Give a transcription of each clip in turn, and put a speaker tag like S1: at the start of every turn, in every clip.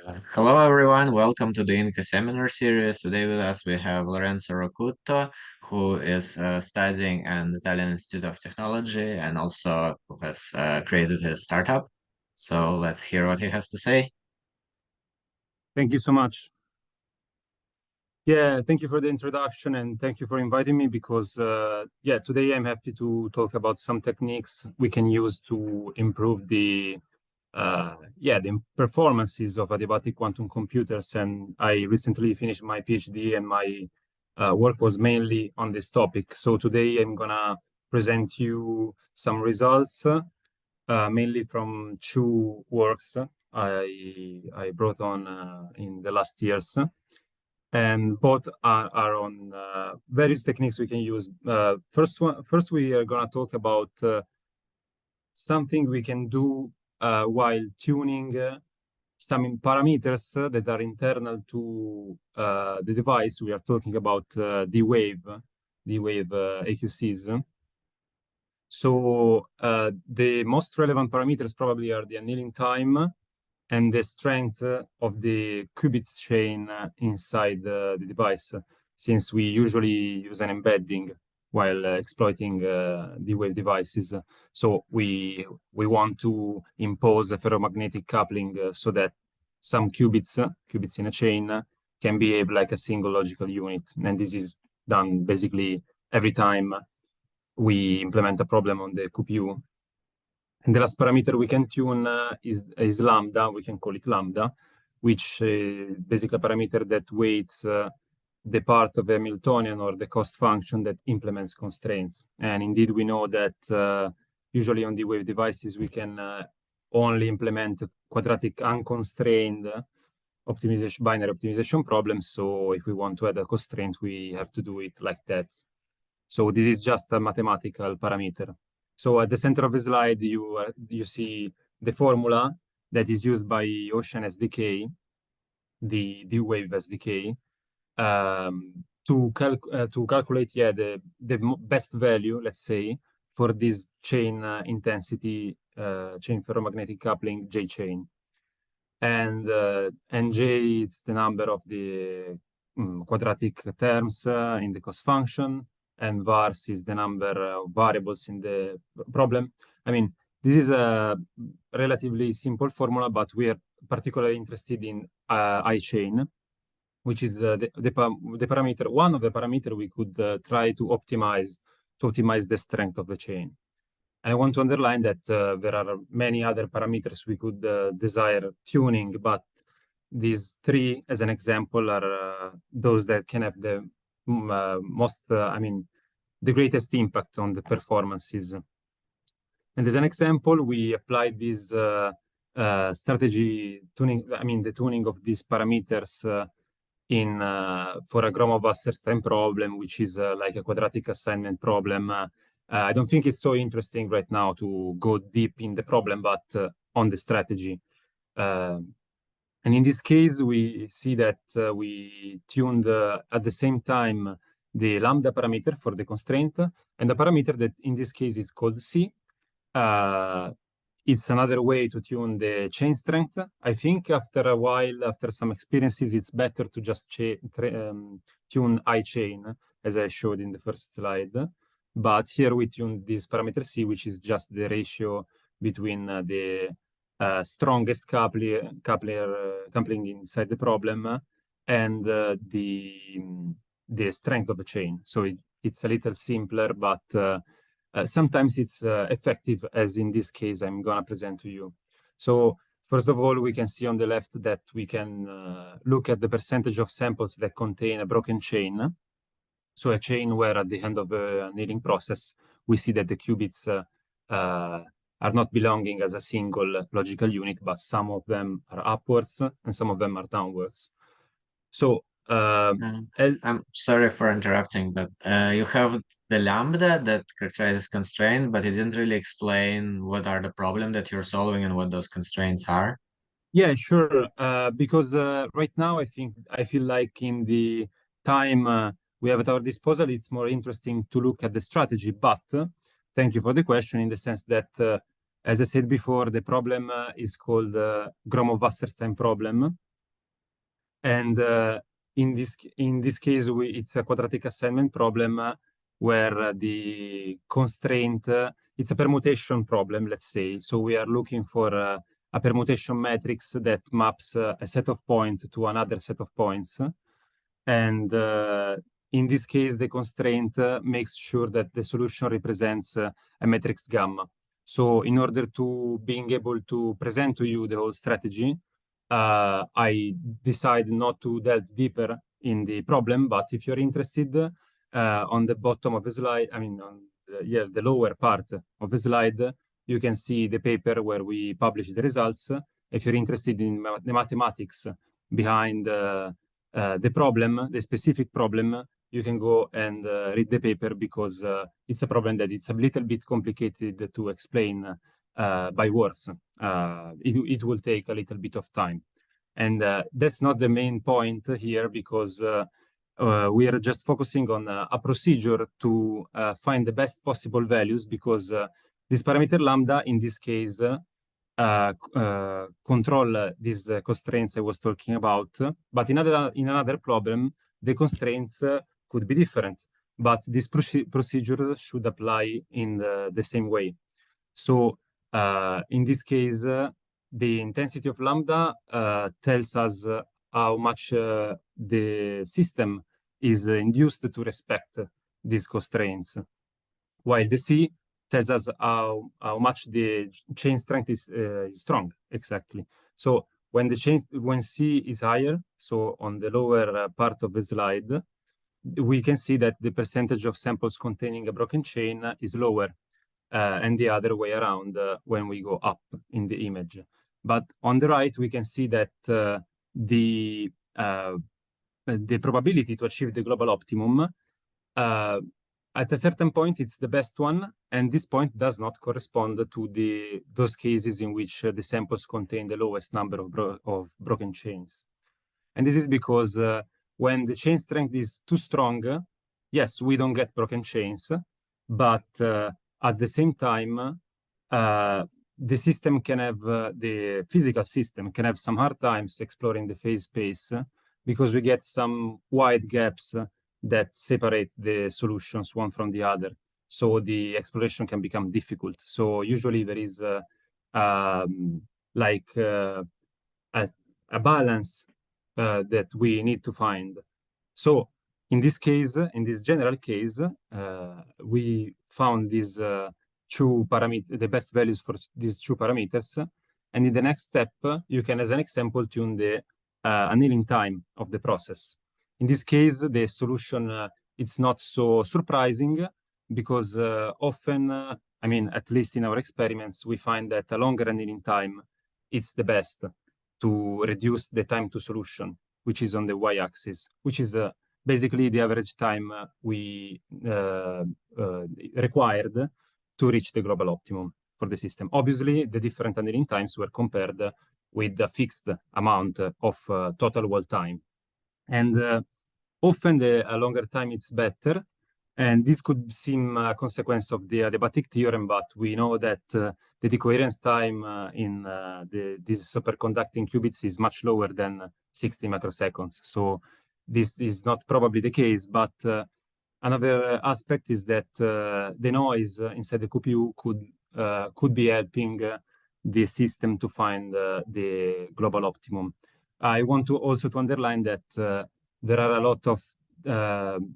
S1: Hello everyone, welcome to the INQA seminar series. Today with us we have Lorenzo Rocutto, who is studying at the Italian Institute of Technology and also who has created his startup. So let's hear what he has to say.
S2: Thank you so much. Yeah, thank you for the introduction and thank you for inviting me because, today I'm happy to talk about some techniques we can use to improve the performances of adiabatic quantum computers. And I recently finished my PhD and my work was mainly on this topic. So today I'm gonna present you some results, mainly from two works I brought on in the last years. And both are on various techniques we can use. First we are going to talk about something we can do while tuning some parameters that are internal to the device. We are talking about D-Wave AQCs. So the most relevant parameters probably are the annealing time and the strength of the qubits chain inside the device, since we usually use an embedding while exploiting D-Wave devices. So we want to impose a ferromagnetic coupling so that some qubits in a chain can behave like a single logical unit. And this is done basically every time we implement a problem on the QPU. And the last parameter we can tune is lambda. We can call it lambda, which is basically a parameter that weights the part of the Hamiltonian or the cost function that implements constraints. And indeed, we know that usually on D-Wave devices, we can only implement quadratic unconstrained binary optimization problems. So if we want to add a constraint, we have to do it like that. So this is just a mathematical parameter. So at the center of the slide, you see the formula that is used by Ocean SDK, the D-Wave SDK, to calculate the best value, let's say, for this chain intensity, chain ferromagnetic coupling J chain. And J is the number of the quadratic terms in the cost function, and vars is the number of variables in the problem. I mean, this is a relatively simple formula, but we are particularly interested in I chain, which is the parameter, one of the parameters we could try to optimize the strength of the chain. And I want to underline that there are many other parameters we could desire tuning, but these three, as an example, are those that can have the the greatest impact on the performances. And as an example, we applied this strategy tuning, the tuning of these parameters for a Gromov-Wasserstein problem, which is like a quadratic assignment problem. I don't think it's so interesting right now to go deep in the problem, but on the strategy. And in this case, we see that we tuned at the same time the lambda parameter for the constraint, and the parameter that in this case is called C. It's another way to tune the chain strength. I think after a while, after some experiences, it's better to just tune I chain, as I showed in the first slide. But here we tune this parameter C, which is just the ratio between the strongest coupling inside the problem and the strength of the chain. So it's a little simpler, but sometimes it's effective, as in this case I'm going to present to you. So first of all, we can see on the left that we can look at the percentage of samples that contain a broken chain. So a chain where at the end of the annealing process, we see that the qubits are not belonging as a single logical unit, but some of them are upwards and some of them are downwards. So
S1: I'm sorry for interrupting, but you have the lambda that characterizes constraint, but you didn't really explain what are the problem that you're solving and what those constraints are.
S2: Yeah, sure. Because right now I feel like in the time we have at our disposal, it's more interesting to look at the strategy. But thank you for the question, in the sense that, as I said before, the problem is called Gromov-Wasserstein problem. And in this case, it's a quadratic assignment problem where the constraint, it's a permutation problem, let's say. So we are looking for a permutation matrix that maps a set of points to another set of points. And in this case, the constraint makes sure that the solution represents a matrix gamma. So in order to being able to present to you the whole strategy, I decide not to delve deeper in the problem, but if you're interested, on the bottom of the slide, I mean, on the lower part of the slide, you can see the paper where we publish the results. If you're interested in the mathematics behind the problem, the specific problem, you can go and read the paper, because it's a problem that it's a little bit complicated to explain by words. It will take a little bit of time. And that's not the main point here, because we are just focusing on a procedure to find the best possible values, because this parameter lambda, in this case, control these constraints I was talking about. But in another problem, the constraints could be different, but this procedure should apply in the same way. So in this case, the intensity of lambda tells us how much the system is induced to respect these constraints, while the C tells us how much the chain strength is strong, exactly. So when C is higher, so on the lower part of the slide, we can see that the percentage of samples containing a broken chain is lower, and the other way around when we go up in the image. But on the right, we can see that the probability to achieve the global optimum at a certain point, it's the best one, and this point does not correspond to those cases in which the samples contain the lowest number of broken chains. And this is because when the chain strength is too strong, yes, we don't get broken chains, but at the same time, the system can have, the physical system can have some hard times exploring the phase space, because we get some wide gaps that separate the solutions one from the other. So the exploration can become difficult. So usually there is like a balance that we need to find. So in this case, in this general case, we found these two parameters, the best values for these two parameters. And in the next step, you can, as an example, tune the annealing time of the process. In this case, the solution, it's not so surprising, because often, I mean, at least in our experiments, we find that a longer annealing time is the best to reduce the time to solution, which is on the y-axis, which is basically the average time we required to reach the global optimum for the system. Obviously, the different annealing times were compared with the fixed amount of total wall time. And often a longer time is better. And this could seem a consequence of the adiabatic theorem, but we know that the decoherence time in these superconducting qubits is much lower than 60 microseconds. So this is not probably the case, but another aspect is that the noise inside the QPU could be helping the system to find the global optimum. I want to also underline that there are a lot of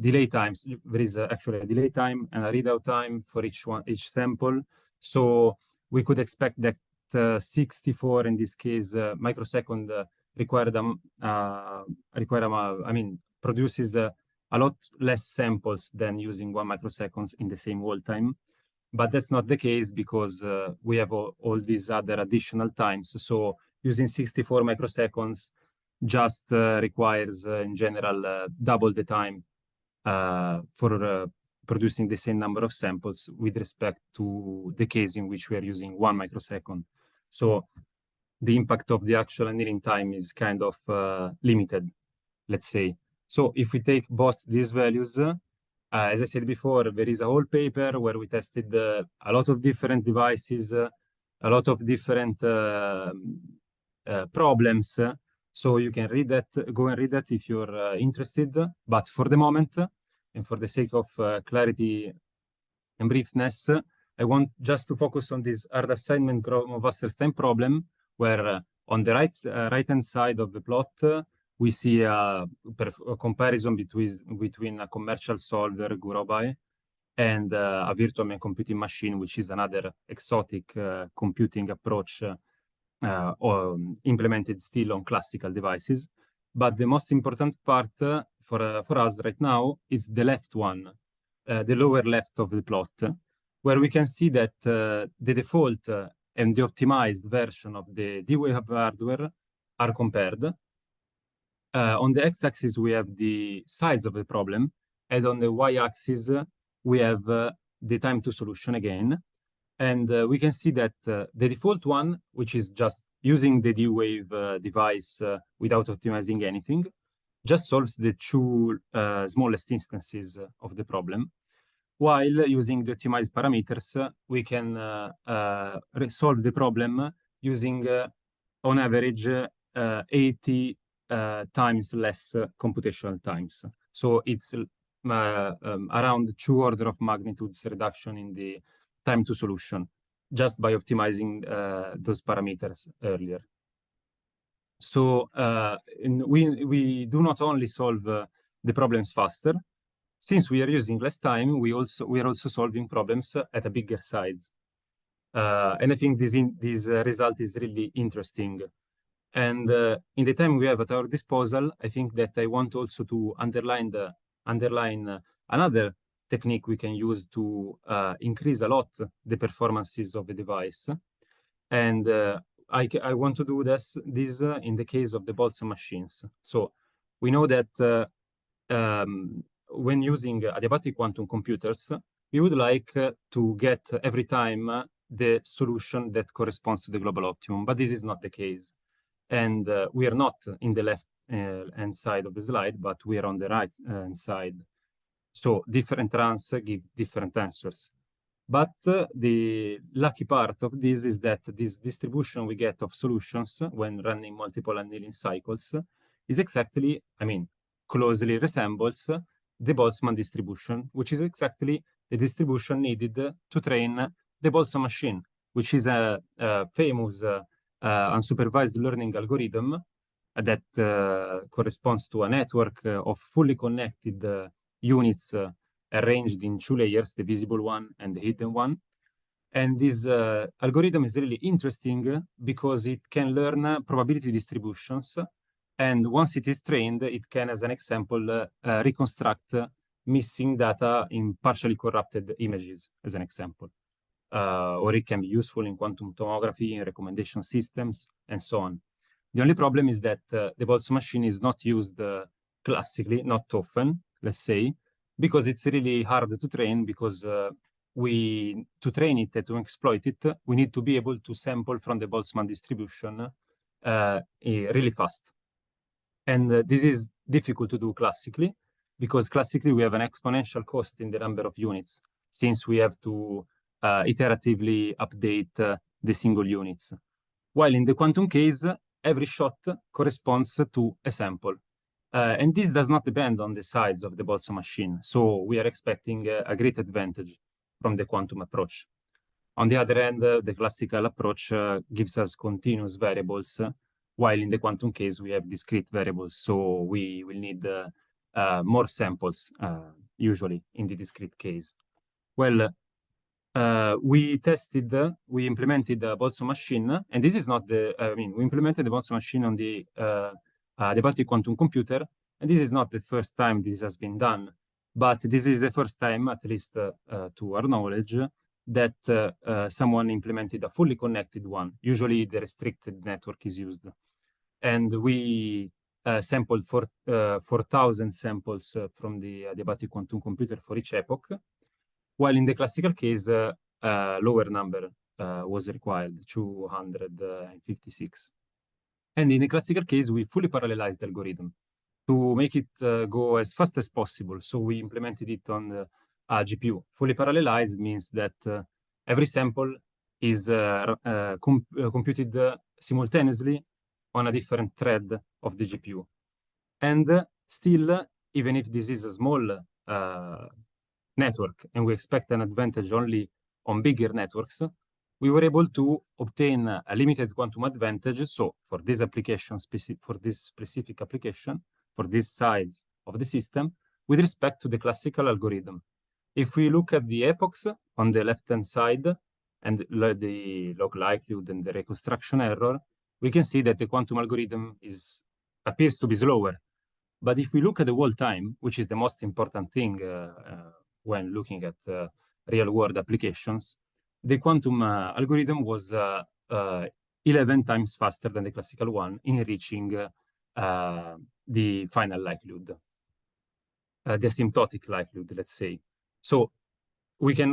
S2: delay times. There is actually a delay time and a readout time for each sample. So we could expect that 64 in this case microsecond produces a lot less samples than using 1 microseconds in the same wall time. But that's not the case, because we have all these other additional times. So using 64 microseconds just requires, in general, double the time for producing the same number of samples with respect to the case in which we are using 1 microsecond. So the impact of the actual annealing time is kind of limited, let's say. So if we take both these values, as I said before, there is a whole paper where we tested a lot of different devices, a lot of different problems, So you can read that, go and read that if you're interested. But for the moment, and for the sake of clarity and briefness, I want just to focus on this hard assignment Wasserstein problem, where on the right-hand side of the plot, we see a comparison between a commercial solver, Gurobai, and a virtual main computing machine, which is another exotic computing approach implemented still on classical devices. But the most important part for us right now is the left one, the lower left of the plot, where we can see that the default and the optimized version of the D-Wave hardware are compared. On the x-axis, we have the size of the problem, and on the y-axis, we have the time to solution again. And we can see that the default one, which is just using the D-Wave device without optimizing anything, just solves the two smallest instances of the problem. While using the optimized parameters, we can resolve the problem using, on average, 80 times less computational times. So it's around 2 orders of magnitudes reduction in the time to solution, just by optimizing those parameters earlier. So we do not only solve the problems faster. Since we are using less time, we are also solving problems at a bigger size. And I think this result is really interesting. And in the time we have at our disposal, I think that I want also to underline another technique we can use to increase a lot the performances of the device. And I want to do this in the case of the Boltzmann machines. So we know that when using adiabatic quantum computers, we would like to get every time the solution that corresponds to the global optimum, but this is not the case. And we are not in the left hand side of the slide, but we are on the right hand side. So different runs give different answers. But the lucky part of this is that this distribution we get of solutions when running multiple annealing cycles is exactly, closely resembles the Boltzmann distribution, which is exactly the distribution needed to train the Boltzmann machine, which is a famous unsupervised learning algorithm that corresponds to a network of fully connected units arranged in 2 layers, the visible one and the hidden one. And this algorithm is really interesting because it can learn probability distributions. And once it is trained, it can, as an example, reconstruct missing data in partially corrupted images, as an example. Or it can be useful in quantum tomography, in recommendation systems, and so on. The only problem is that the Boltzmann machine is not used classically, not often, let's say, because it's really hard to train, because to train it and to exploit it, we need to be able to sample from the Boltzmann distribution really fast. And this is difficult to do classically, because classically we have an exponential cost in the number of units, since we have to iteratively update the single units. While in the quantum case, every shot corresponds to a sample. And this does not depend on the size of the Boltzmann machine. So we are expecting a great advantage from the quantum approach. On the other hand, the classical approach gives us continuous variables, while in the quantum case, we have discrete variables. So we will need more samples, usually, in the discrete case. Well, we implemented a Boltzmann machine, and this is not we implemented the Boltzmann machine on the Adiabatic quantum computer, and this is not the first time this has been done, but this is the first time, at least to our knowledge, that someone implemented a fully connected one. Usually the restricted network is used. And we sampled 4,000 samples from the Adiabatic quantum computer for each epoch, while in the classical case, a lower number was required, 256. And in the classical case, we fully parallelized the algorithm to make it go as fast as possible. So we implemented it on the GPU. Fully parallelized means that every sample is computed simultaneously on a different thread of the GPU. And still, even if this is a small network and we expect an advantage only on bigger networks, we were able to obtain a limited quantum advantage. So for this application, for this specific application, for this size of the system, with respect to the classical algorithm. If we look at the epochs on the left-hand side and the log likelihood and the reconstruction error, we can see that the quantum algorithm appears to be slower. But if we look at the wall time, which is the most important thing when looking at real-world applications, the quantum algorithm was 11 times faster than the classical one in reaching the final likelihood, the asymptotic likelihood, let's say. So we can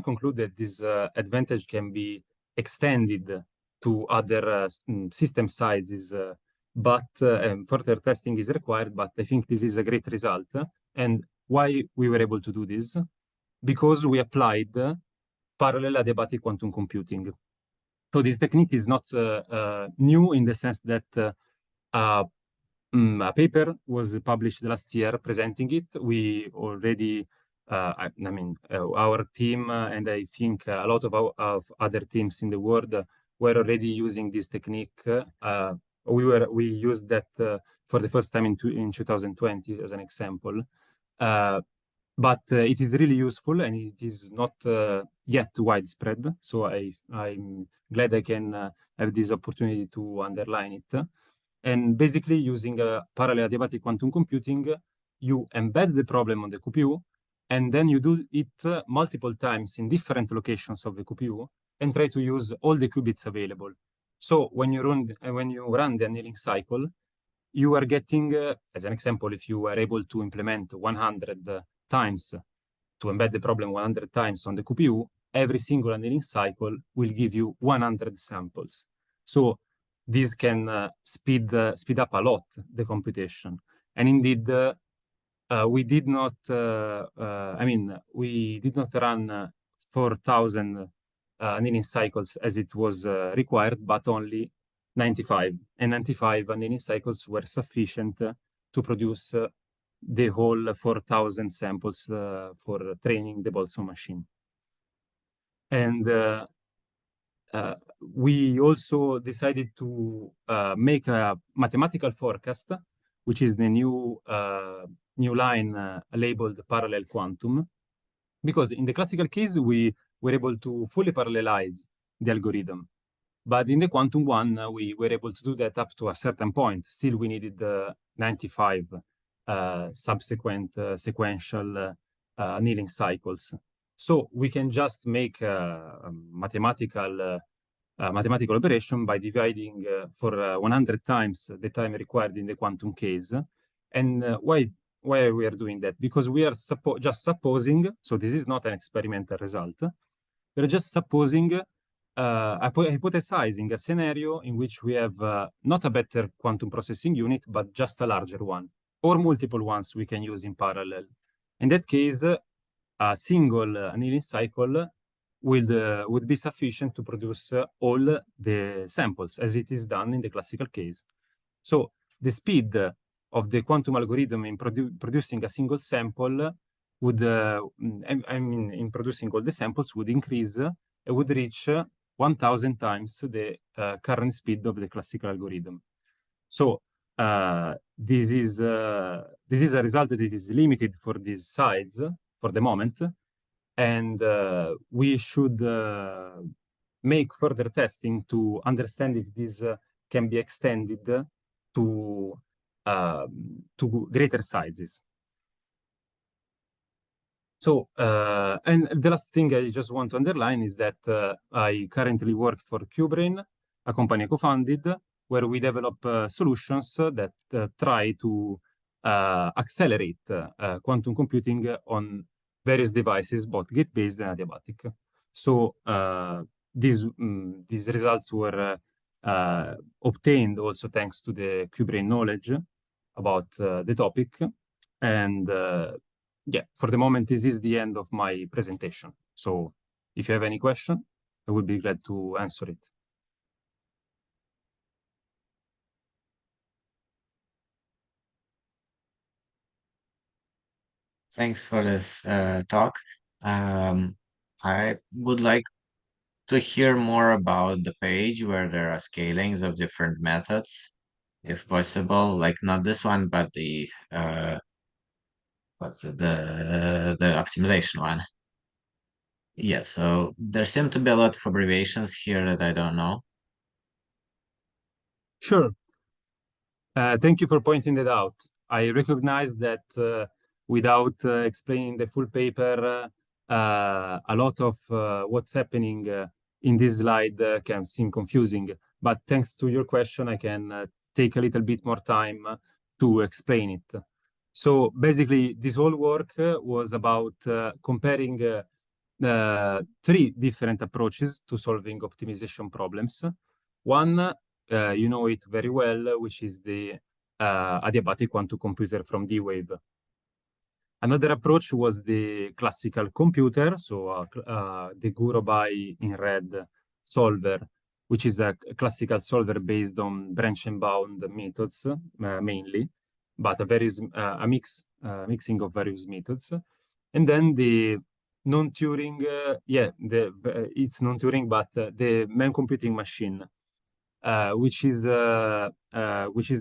S2: conclude that this advantage can be extended to other system sizes, but further testing is required. But I think this is a great result. And why we were able to do this? Because we applied parallel adiabatic quantum computing. So this technique is not new in the sense that a paper was published last year presenting it. We already, our team and I think a lot of other teams in the world were already using this technique. We used that for the first time in 2020 as an example. But it is really useful and it is not yet widespread. So I'm glad I can have this opportunity to underline it. And basically, using parallel adiabatic quantum computing, you embed the problem on the QPU, and then you do it multiple times in different locations of the QPU, and try to use all the qubits available. So when you run the annealing cycle, you are getting, as an example, if you are able to implement 100 times, to embed the problem 100 times on the QPU, every single annealing cycle will give you 100 samples. So this can speed up a lot the computation. And indeed, we did not run 4,000 annealing cycles as it was required, but only 95. And 95 annealing cycles were sufficient to produce the whole 4,000 samples for training the Boltzmann machine. And we also decided to make a mathematical forecast, which is the new line labeled parallel quantum, because in the classical case, we were able to fully parallelize the algorithm. But in the quantum one, we were able to do that up to a certain point. Still, we needed 95 subsequent sequential annealing cycles. So we can just make a mathematical operation by dividing for 100 times the time required in the quantum case. And why we are doing that? Because we are just supposing, so this is not an experimental result, we're just supposing, hypothesizing a scenario in which we have not a better quantum processing unit, but just a larger one, or multiple ones we can use in parallel. In that case, a single annealing cycle would be sufficient to produce all the samples, as it is done in the classical case. So the speed of the quantum algorithm in producing a single sample would, in producing all the samples, would increase and would reach 1,000 times the current speed of the classical algorithm. So this is a result that is limited for these sides for the moment. And we should make further testing to understand if this can be extended to greater sizes. So, and the last thing I just want to underline is that I currently work for QBrain, a company I co-founded, where we develop solutions that try to accelerate quantum computing on various devices, both gate-based and adiabatic. So these results were obtained also thanks to the QBrain knowledge about the topic. And yeah, for the moment, this is the end of my presentation. So if you have any question, I would be glad to answer it.
S1: Thanks for this talk. Um, I would like to hear more about the page where there are scalings of different methods, if possible. Like not this one, but the what's it, the optimization one. Yeah, so there seem to be a lot of abbreviations here that I don't know.
S2: Sure. Thank you for pointing that out. I recognize that without explaining the full paper, a lot of what's happening in this slide can seem confusing. But thanks to your question, I can take a little bit more time to explain it. So basically, this whole work was about comparing three different approaches to solving optimization problems. One, you know it very well, which is the adiabatic quantum computer from D-Wave. Another approach was the classical computer, so the Gurobai in red solver, which is a classical solver based on branch and bound methods mainly, but a mixing of various methods. And then the non-Turing, it's non-Turing, but the main computing machine, which is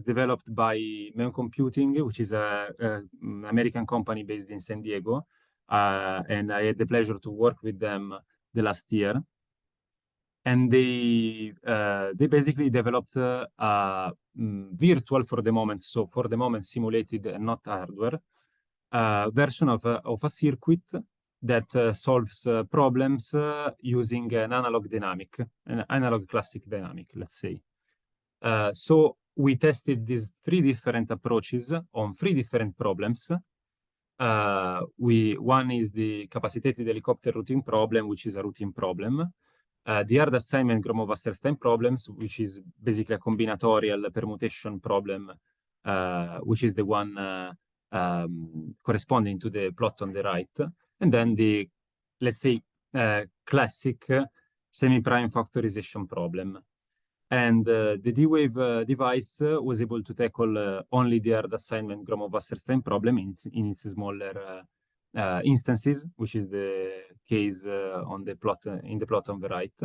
S2: developed by Main Computing, which is a American company based in San Diego, and I had the pleasure to work with them the last year. And they basically developed a virtual for the moment, so for the moment simulated and not hardware, version of a circuit that solves problems using an analog classic dynamic, let's say. So we tested these three different approaches on three different problems. One is the capacitated helicopter routing problem, which is a routing problem. The hard assignment Gromov-Wasserstein problems, which is basically a combinatorial permutation problem, which is the one corresponding to the plot on the right. And then the, let's say, classic semi-prime factorization problem. And the D-Wave device was able to tackle only the hard assignment Gromov-Wasserstein problem in its smaller instances, which is the case on the plot in the plot on the right,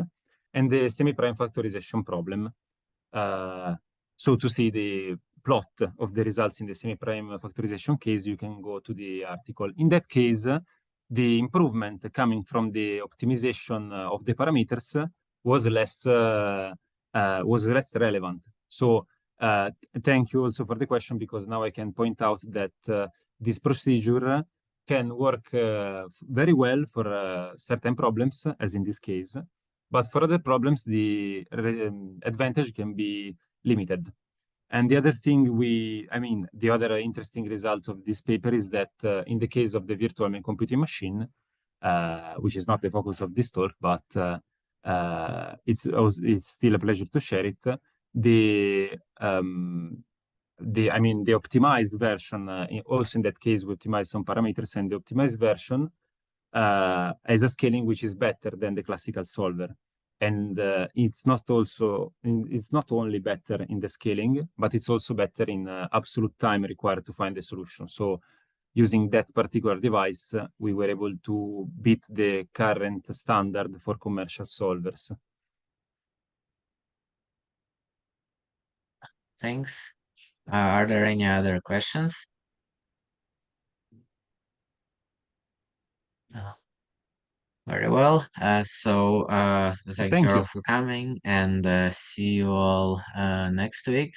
S2: and the semi-prime factorization problem. So to see the plot of the results in the semi-prime factorization case, you can go to the article. In that case, the improvement coming from the optimization of the parameters was less relevant. So thank you also for the question, because now I can point out that this procedure can work very well for certain problems, as in this case, but for other problems, the advantage can be limited. And the other thing the other interesting result of this paper is that in the case of the virtual main computing machine, which is not the focus of this talk, but it's still a pleasure to share it. The optimized version, also in that case, we optimize some parameters, and the optimized version has a scaling which is better than the classical solver. And it's not only better in the scaling, but it's also better in absolute time required to find the solution. So using that particular device, we were able to beat the current standard for commercial solvers.
S1: Thanks. Are there any other questions? No. Very well. Thank you
S2: Thank
S1: all
S2: you.
S1: for coming, and see you all next week.